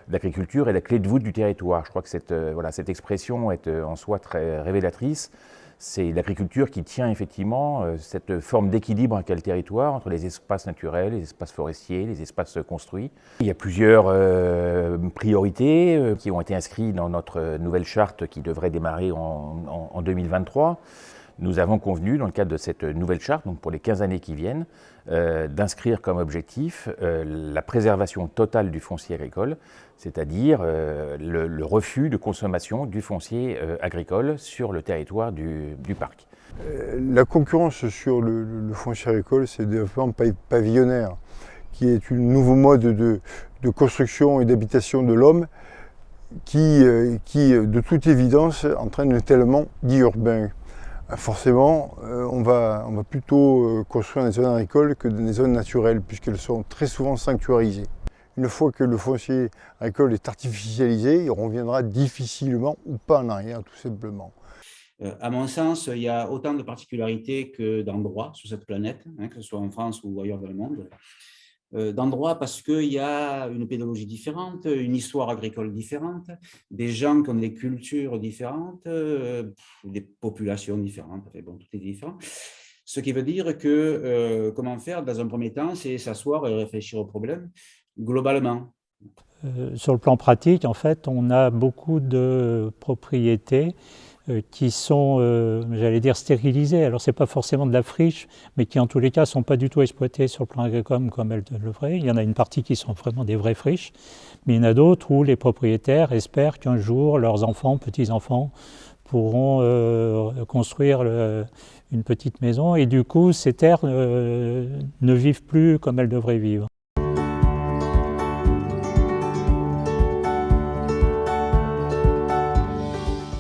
l'agriculture est la clé de voûte du territoire. Je crois que cette expression est en soi très révélatrice. C'est l'agriculture qui tient effectivement cette forme d'équilibre qu'a le territoire entre les espaces naturels, les espaces forestiers, les espaces construits. Il y a plusieurs priorités qui ont été inscrites dans notre nouvelle charte qui devrait démarrer en 2023. Nous avons convenu, dans le cadre de cette nouvelle charte, donc pour les 15 années qui viennent, d'inscrire comme objectif la préservation totale du foncier agricole, c'est-à-dire le refus de consommation du foncier agricole sur le territoire du parc. La concurrence sur le foncier agricole, c'est le développement pavillonnaire, qui est un nouveau mode de construction et d'habitation de l'homme qui, de toute évidence, entraîne un étalement dit urbain. Forcément, on va plutôt construire dans des zones agricoles que dans des zones naturelles, puisqu'elles sont très souvent sanctuarisées. Une fois que le foncier agricole est artificialisé, il reviendra difficilement ou pas en arrière, tout simplement. À mon sens, il y a autant de particularités que d'endroits sur cette planète, que ce soit en France ou ailleurs dans le monde. D'endroits parce qu'il y a une pédagogie différente, une histoire agricole différente, des gens qui ont des cultures différentes, des populations différentes, enfin bon, tout est différent. Ce qui veut dire que comment faire dans un premier temps, c'est s'asseoir et réfléchir au problème globalement. Sur le plan pratique, en fait, on a beaucoup de propriétés qui sont, j'allais dire, stérilisées. Alors, ce n'est pas forcément de la friche, mais qui, en tous les cas, ne sont pas du tout exploitées sur le plan agricole comme elles le devraient. Il y en a une partie qui sont vraiment des vraies friches, mais il y en a d'autres où les propriétaires espèrent qu'un jour, leurs enfants, petits-enfants, pourront construire une petite maison. Et du coup, ces terres ne vivent plus comme elles devraient vivre.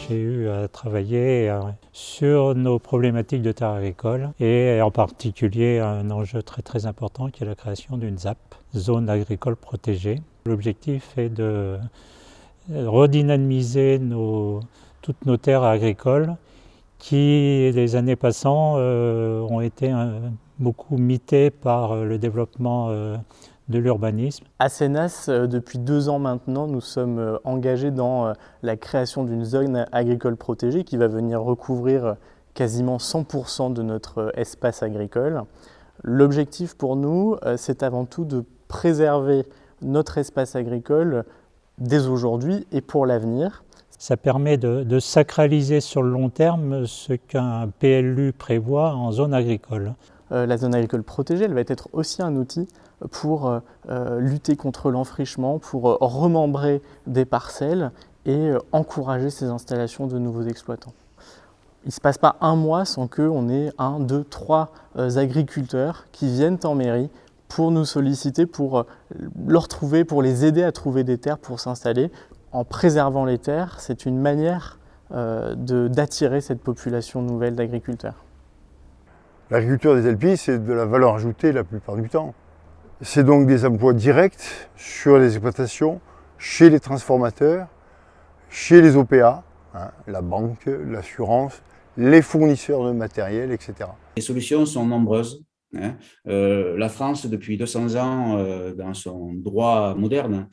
J'ai eu à travailler sur nos problématiques de terres agricoles et en particulier un enjeu très important qui est la création d'une ZAP, zone agricole protégée. L'objectif est de redynamiser toutes nos terres agricoles qui, les années passant, ont été beaucoup mitées par le développement de l'urbanisme. À Sénas, depuis 2 ans maintenant, nous sommes engagés dans la création d'une zone agricole protégée qui va venir recouvrir quasiment 100% de notre espace agricole. L'objectif pour nous, c'est avant tout de préserver notre espace agricole dès aujourd'hui et pour l'avenir. Ça permet de sacraliser sur le long terme ce qu'un PLU prévoit en zone agricole. La zone agricole protégée, elle va être aussi un outil pour lutter contre l'enfrichement, pour remembrer des parcelles et encourager ces installations de nouveaux exploitants. Il ne se passe pas un mois sans qu'on ait 1, 2, 3 agriculteurs qui viennent en mairie pour nous solliciter, pour leur trouver, pour les aider à trouver des terres pour s'installer. En préservant les terres, c'est une manière d'attirer cette population nouvelle d'agriculteurs. L'agriculture des Alpilles, c'est de la valeur ajoutée la plupart du temps. C'est donc des emplois directs sur les exploitations, chez les transformateurs, chez les OPA, la banque, l'assurance, les fournisseurs de matériel, etc. Les solutions sont nombreuses. La France, depuis 200 ans, dans son droit moderne,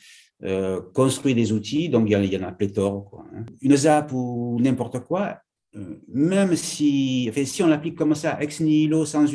construit des outils, donc il y en a pléthore, quoi. Une ZAP ou n'importe quoi, même si on l'applique comme ça, ex nihilo, sans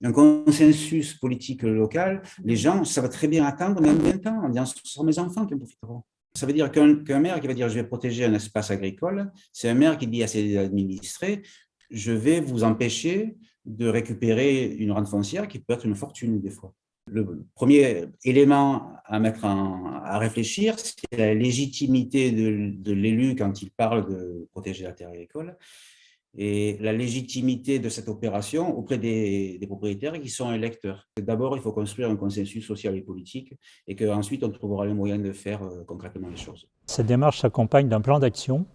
un consensus politique local, les gens savent très bien attendre même 20 ans en disant ce sont mes enfants qui en profiteront. Ça veut dire qu'un maire qui va dire je vais protéger un espace agricole, c'est un maire qui dit à ses administrés je vais vous empêcher de récupérer une rente foncière qui peut être une fortune des fois. Le premier élément à réfléchir, c'est la légitimité de l'élu quand il parle de protéger la terre agricole et la légitimité de cette opération auprès des propriétaires qui sont électeurs. D'abord, il faut construire un consensus social et politique et qu'ensuite, on trouvera les moyens de faire concrètement les choses. Cette démarche s'accompagne d'un plan d'action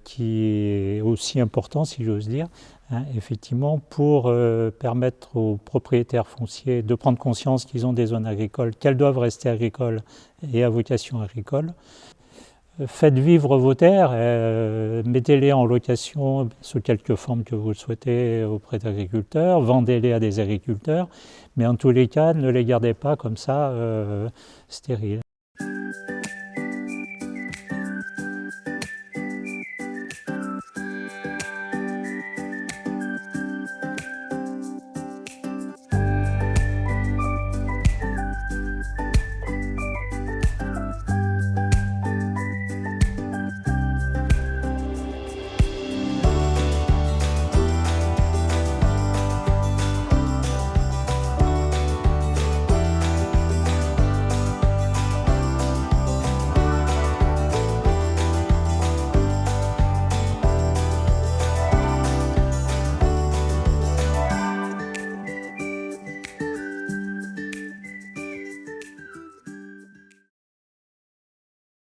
qui est aussi important, si j'ose dire, effectivement, pour permettre aux propriétaires fonciers de prendre conscience qu'ils ont des zones agricoles, qu'elles doivent rester agricoles et à vocation agricole. Faites vivre vos terres, mettez-les en location sous quelque forme que vous le souhaitez auprès d'agriculteurs, vendez-les à des agriculteurs, mais en tous les cas, ne les gardez pas comme ça stériles.